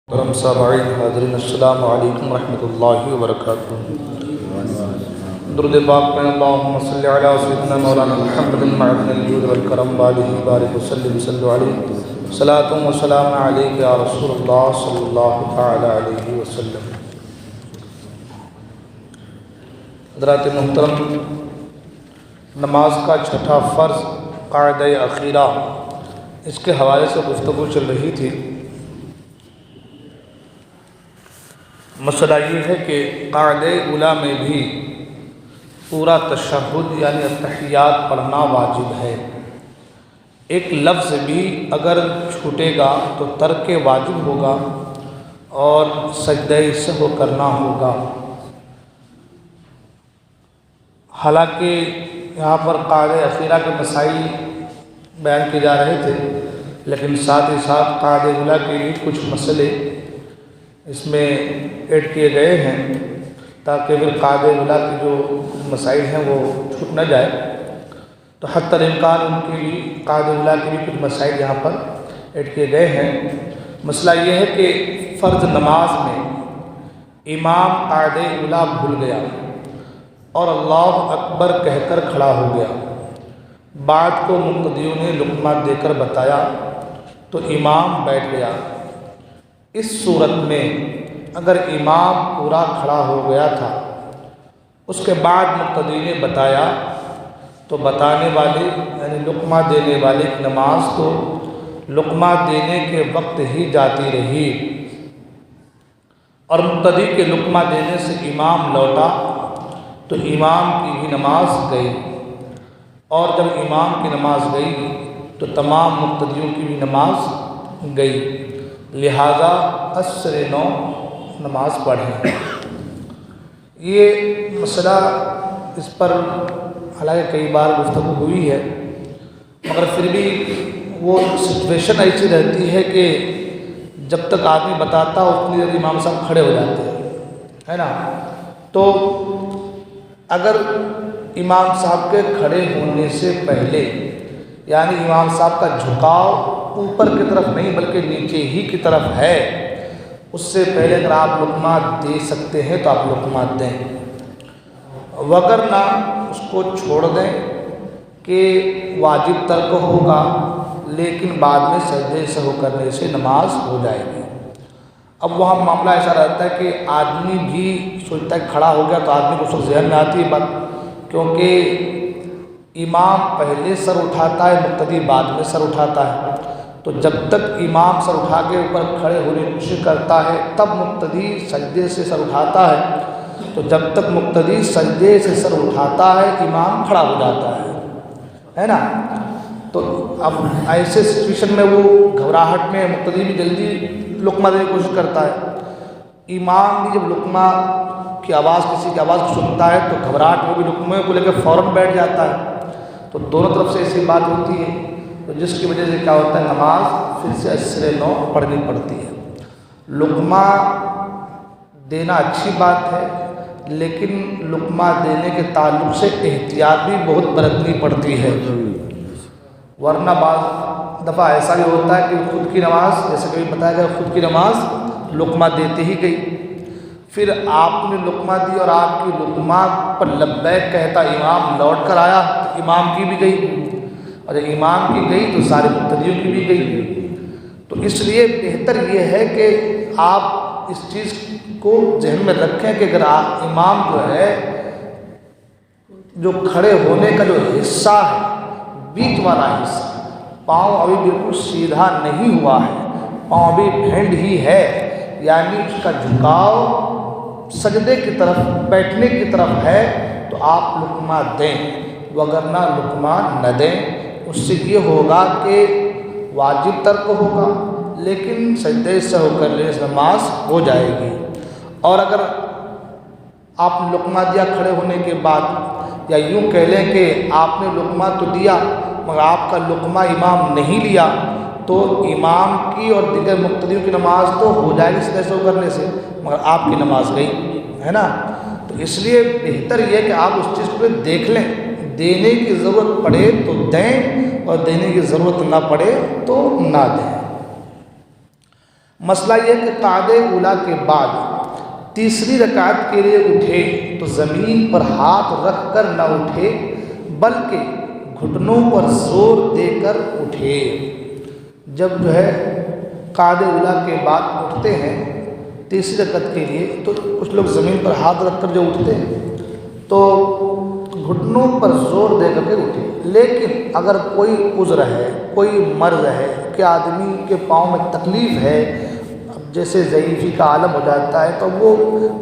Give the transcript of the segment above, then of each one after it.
محترم سامعین حاضرین السلام علیکم ورحمۃ اللہ وبرکاتہ۔ درود پاک پڑھیں اللہم صلی علی سیدنا مولانا محمد معدن الجود والکرم وآلہ بارک وسلم صلو علیہ صلاۃ و سلام علیک یا رسول اللہ صلی اللہ تعالی علیہ وسلم۔ حضرات محترم، نماز کا چھٹا فرض قاعدہ اخیرہ، اس کے حوالے سے گفتگو چل رہی تھی۔ مسئلہ یہ ہے کہ قاعدہ اولیٰ میں بھی پورا تشہد یعنی التحیات پڑھنا واجب ہے۔ ایک لفظ بھی اگر چھوٹے گا تو ترک واجب ہوگا اور سجدہ سہو کرنا ہوگا۔ حالانکہ یہاں پر قاعدہ اخیرہ کے مسائل بیان کیے جا رہے تھے، لیکن ساتھ ہی ساتھ قاعدہ اولیٰ کے بھی کچھ مسئلے اس میں ایڈ کیے گئے ہیں تاکہ پھر قاعدہ اولیٰ کے جو مسائل ہیں وہ چھوٹ نہ جائے، تو حتی الامکان ان کی بھی قاعدہ اولیٰ کے بھی کچھ مسائل یہاں پر ایڈ کیے گئے ہیں۔ مسئلہ یہ ہے کہ فرض نماز میں امام قاعدہ اولیٰ بھول گیا اور اللہ اکبر کہہ کر کھڑا ہو گیا، بعد کو مقتدیوں نے لقمہ دے کر بتایا تو امام بیٹھ گیا۔ اس صورت میں اگر امام پورا کھڑا ہو گیا تھا، اس کے بعد مقتدی نے بتایا تو بتانے والے یعنی لقمہ دینے والے کی نماز تو لقمہ دینے کے وقت ہی جاتی رہی، اور مقتدی کے لقمہ دینے سے امام لوٹا تو امام کی بھی نماز گئی، اور جب امام کی نماز گئی تو تمام مقتدیوں کی بھی نماز گئی، لہذا عصر نو نماز پڑھیں۔ یہ مسئلہ اس پر حالانکہ کئی بار گفتگو ہوئی ہے، مگر پھر بھی وہ سچویشن ایسی رہتی ہے کہ جب تک آدمی بتاتا ہو اتنی دیر امام صاحب کھڑے ہو جاتے ہیں، ہے نا؟ تو اگر امام صاحب کے کھڑے ہونے سے پہلے یعنی امام صاحب کا جھکاؤ اوپر کی طرف نہیں بلکہ نیچے ہی کی طرف ہے، اس سے پہلے اگر آپ لقمہ دے سکتے ہیں تو آپ لقمہ دیں، وگرنہ اس کو چھوڑ دیں کہ واجب ترک ہوگا لیکن بعد میں سجدہ سہو کرنے سے نماز ہو جائے گی۔ اب وہاں معاملہ ایسا رہتا ہے کہ آدمی بھی سوچتا ہے کھڑا ہو گیا تو آدمی کو اس وقت ذہن میں آتی ہے بات، کیونکہ امام پہلے سر اٹھاتا ہے مقتدی بعد میں سر اٹھاتا ہے، تو جب تک امام سر اٹھا کے اوپر کھڑے ہونے کی کوشش کرتا ہے تب مقتدی سجدے سے سر اٹھاتا ہے، تو جب تک مقتدی سجدے سے سر اٹھاتا ہے امام کھڑا ہو جاتا ہے نا؟ تو اب ایسے سچویشن میں وہ گھبراہٹ میں مقتدی بھی جلدی لقمہ دینے کی کوشش کرتا ہے، امام بھی جب لقمہ کی آواز کسی کی آواز سنتا ہے تو گھبراہٹ میں بھی لقمے کو لے کے فوراً بیٹھ جاتا ہے، تو دونوں طرف سے ایسی بات ہوتی ہے، تو جس کی وجہ سے کیا ہوتا ہے نماز پھر سے عصر نو پڑھنی پڑتی ہے۔ لقمہ دینا اچھی بات ہے، لیکن لقمہ دینے کے تعلق سے احتیاط بھی بہت برتنی پڑتی ہے، ورنہ بعض دفعہ ایسا بھی ہوتا ہے کہ خود کی نماز جیسے کبھی بتایا گیا خود کی نماز لقمہ دیتے ہی گئی، پھر آپ نے لقمہ دی اور آپ کی لقمہ پر لبیک کہتا امام لوٹ کر آیا تو امام کی بھی گئی، اور جب امام کی گئی تو سارے مقتدیوں کی بھی گئی۔ تو اس لیے بہتر یہ ہے کہ آپ اس چیز کو ذہن میں رکھیں کہ اگر آپ امام جو ہے جو کھڑے ہونے کا جو حصہ ہے بیچ والا حصہ، پاؤں ابھی بالکل سیدھا نہیں ہوا ہے، پاؤں ابھی بھینڈ ہی ہے، یعنی اس کا جھکاؤ سجدے کی طرف بیٹھنے کی طرف ہے، تو آپ لقمہ دیں، وگرنہ لقمہ نہ دیں۔ اس سے یہ ہوگا کہ واجب ترک ہوگا لیکن سجدہ سہو کرنے سے نماز ہو جائے گی، اور اگر آپ نے لقمہ دیا کھڑے ہونے کے بعد، یا یوں کہہ لیں کہ آپ نے لقمہ تو دیا مگر آپ کا لقمہ امام نہیں لیا، تو امام کی اور دیگر مقتدیوں کی نماز تو ہو جائے گی سجدہ سہو کرنے سے، مگر آپ کی نماز گئی، ہے نا؟ تو اس لیے بہتر یہ کہ آپ اس چیز کو دیکھ لیں، دینے کی ضرورت پڑے تو دیں اور دینے کی ضرورت نہ پڑے تو نہ دیں۔ مسئلہ یہ ہے کہ قعدہ اولیٰ کے بعد تیسری رکعت کے لیے اٹھے تو زمین پر ہاتھ رکھ کر نہ اٹھے بلکہ گھٹنوں پر زور دے کر اٹھے۔ جب جو ہے قعدہ اولیٰ کے بعد اٹھتے ہیں تیسری رکعت کے لیے تو کچھ لوگ زمین پر ہاتھ رکھ کر جو اٹھتے ہیں تو گھٹنوں پر زور دے کر کے اٹھے۔ لیکن اگر کوئی عذر ہے، کوئی مرض ہے کہ آدمی کے پاؤں میں تکلیف ہے، جیسے ضعیفی کا عالم ہو جاتا ہے تو وہ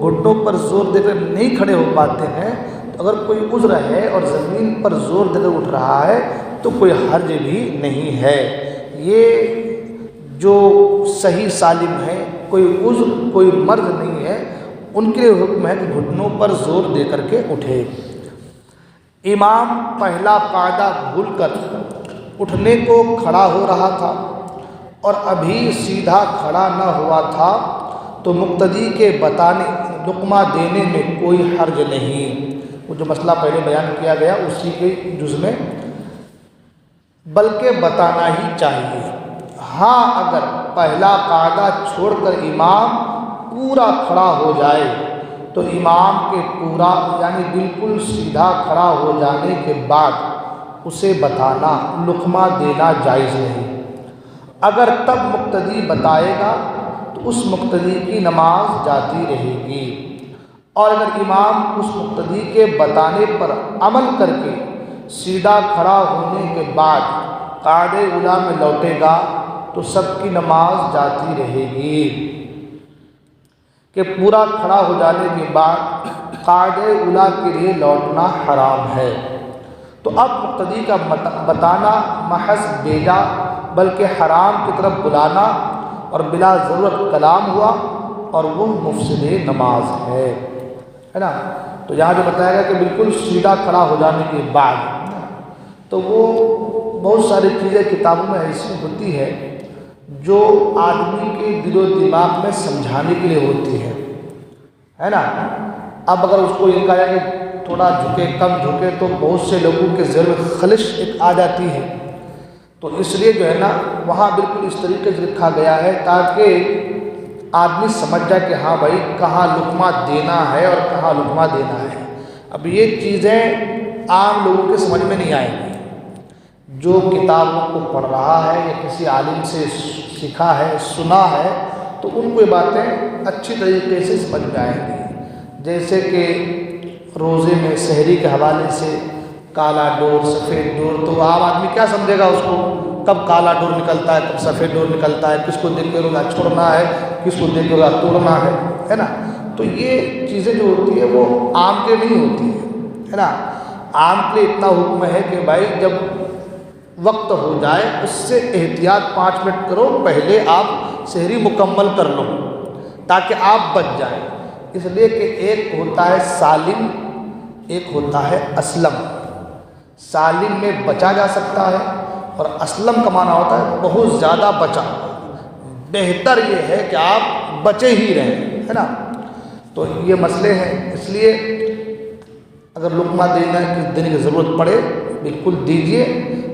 گھٹنوں پر زور دے کر نہیں کھڑے ہو پاتے ہیں، تو اگر کوئی عذر ہے اور زمین پر زور دے کر اٹھ رہا ہے تو کوئی حرج بھی نہیں ہے۔ یہ جو صحیح سالم ہے، کوئی عذر کوئی مرض نہیں ہے، ان کے لیے حکم ہے کہ گھٹنوں پر زور دے کر کے اٹھے۔ امام پہلا قاعدہ بھول کر اٹھنے کو کھڑا ہو رہا تھا اور ابھی سیدھا کھڑا نہ ہوا تھا تو مقتدی کے بتانے لقمہ دینے میں کوئی حرج نہیں۔ وہ جو مسئلہ پہلے بیان کیا گیا اسی کے جز میں، بلکہ بتانا ہی چاہیے۔ ہاں اگر پہلا قاعدہ چھوڑ کر امام پورا کھڑا ہو جائے تو امام کے پورا یعنی بالکل سیدھا کھڑا ہو جانے کے بعد اسے بتانا لقمہ دینا جائز نہیں۔ اگر تب مقتدی بتائے گا تو اس مقتدی کی نماز جاتی رہے گی، اور اگر امام اس مقتدی کے بتانے پر عمل کر کے سیدھا کھڑا ہونے کے بعد قاعدہ اولیٰ میں لوٹے گا تو سب کی نماز جاتی رہے گی۔ کہ پورا کھڑا ہو جانے کے بعد قاعدہ اولیٰ کے لیے لوٹنا حرام ہے، تو اب مقتدی کا بتانا محض بیجا بلکہ حرام کی طرف بلانا اور بلا ضرورت کلام ہوا اور وہ مفسد نماز ہے نا۔ تو یہاں جو بتایا گیا کہ بالکل سیدھا کھڑا ہو جانے کے بعد، تو وہ بہت ساری چیزیں کتابوں میں ایسی ہوتی ہے جو آدمی کے دل و دماغ میں سمجھانے کے لیے ہوتی ہے نا۔ اب اگر اس کو یہ کہا جائے کہ تھوڑا جھکے کم جھکے تو بہت سے لوگوں کے ذہن میں خلش ایک آ جاتی ہے، تو اس لیے جو ہے نا وہاں بالکل اس طریقے سے لکھا گیا ہے تاکہ آدمی سمجھ جائے کہ ہاں بھائی کہاں لقمہ دینا ہے اور کہاں لقمہ دینا ہے۔ اب یہ چیزیں عام لوگوں کے سمجھ میں نہیں آئیں گی، جو کتابوں کو پڑھ رہا ہے یا کسی عالم سے سیکھا ہے سنا ہے تو ان کو یہ باتیں اچھی طریقے سے سمجھ میں آئیں گی۔ جیسے کہ روزے میں سحری کے حوالے سے کالا ڈور سفید ڈور، تو عام آدمی کیا سمجھے گا اس کو، کب کالا ڈور نکلتا ہے کب سفید ڈور نکلتا ہے، کس کو دیکھ کے روزہ چھوڑنا ہے کس کو دیکھ کے روزہ توڑنا ہے نا۔ تو یہ چیزیں جو ہوتی ہے وہ عام کے نہیں ہوتی ہے نا۔ عام کے لیے اتنا حکم ہے کہ بھائی جب وقت ہو جائے اس سے احتیاط 5 منٹ کرو، پہلے آپ سحری مکمل کر لو تاکہ آپ بچ جائیں۔ اس لیے کہ ایک ہوتا ہے سالم ایک ہوتا ہے اسلم۔ سالم میں بچا جا سکتا ہے اور اسلم کا معنی ہوتا ہے بہت زیادہ بچا، بہتر یہ ہے کہ آپ بچے ہی رہیں، ہے نا۔ تو یہ مسئلے ہیں، اس لیے اگر لقمہ دینے کی ضرورت پڑے بالکل دیجیے،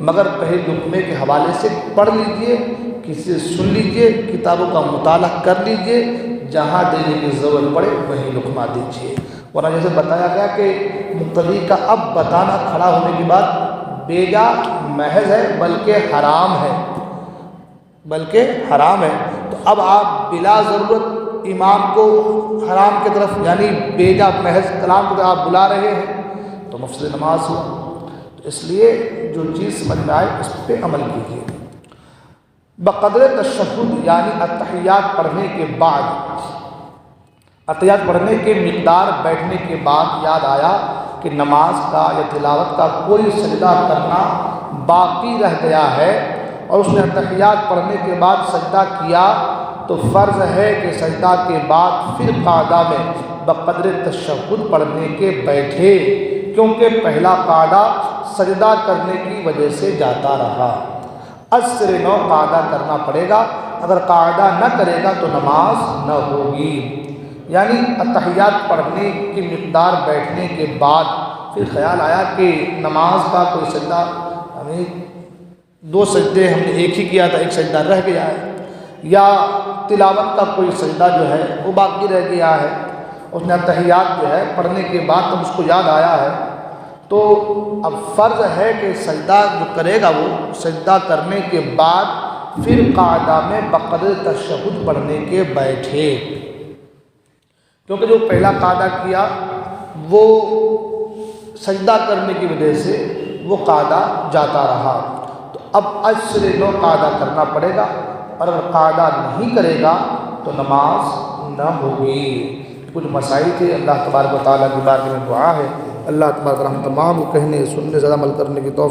مگر پہلے لقمے کے حوالے سے پڑھ لیجیے، کسی سے سن لیجیے، کتابوں کا مطالعہ کر لیجیے، جہاں دینے کی ضرورت پڑے وہیں لقمہ دیجیے۔ ورنہ جیسے بتایا گیا کہ مقتدی کا اب بتانا کھڑا ہونے کے بعد بیجا محض ہے بلکہ حرام ہے، تو اب آپ بلا ضرورت امام کو حرام کی طرف یعنی بیجا محض کلام کی طرف آپ بلا رہے ہیں تو مفسد نماز ہو۔ تو اس لیے جو چیز سمجھ میں آئے اس پہ عمل کیجیے۔ بقدر تشہد یعنی اتحیات پڑھنے کے بعد، اتحیات پڑھنے کے مقدار بیٹھنے کے بعد یاد آیا کہ نماز کا یا تلاوت کا کوئی سجدہ کرنا باقی رہ گیا ہے اور اس نے اتحیات پڑھنے کے بعد سجدہ کیا تو فرض ہے کہ سجدہ کے بعد پھر قاعدہ میں بقدر تشہد پڑھنے کے بیٹھے، کیونکہ پہلا قاعدہ سجدہ کرنے کی وجہ سے جاتا رہا۔ اثر نو قاعدہ کرنا پڑے گا، اگر قاعدہ نہ کرے گا تو نماز نہ ہوگی۔ یعنی اتحیات پڑھنے کی مقدار بیٹھنے کے بعد پھر خیال آیا کہ نماز کا کوئی سجدہ ہمیں 2 سجدے ہم نے ایک ہی کیا تھا، ایک سجدہ رہ گیا ہے، یا تلاوت کا کوئی سجدہ جو ہے وہ باقی رہ گیا ہے، اس نے تحیات جو ہے پڑھنے کے بعد تب اس کو یاد آیا ہے، تو اب فرض ہے کہ سجدہ جو کرے گا وہ سجدہ کرنے کے بعد پھر قاعدہ میں بقدر تشہد پڑھنے کے بیٹھے، کیونکہ جو پہلا قاعدہ کیا وہ سجدہ کرنے کی وجہ سے وہ قاعدہ جاتا رہا، تو اب از سے نو قاعدہ کرنا پڑے گا، اور اگر قاعدہ نہیں کرے گا تو نماز نہ ہوگی۔ کچھ مسائل تھے، اللہ تبارک و تعالیٰ کی بارگاہ میں دعا ہے اللہ تبارک و تعالیٰ ہم تمام کو کہنے سننے زیادہ عمل کرنے کی توفیق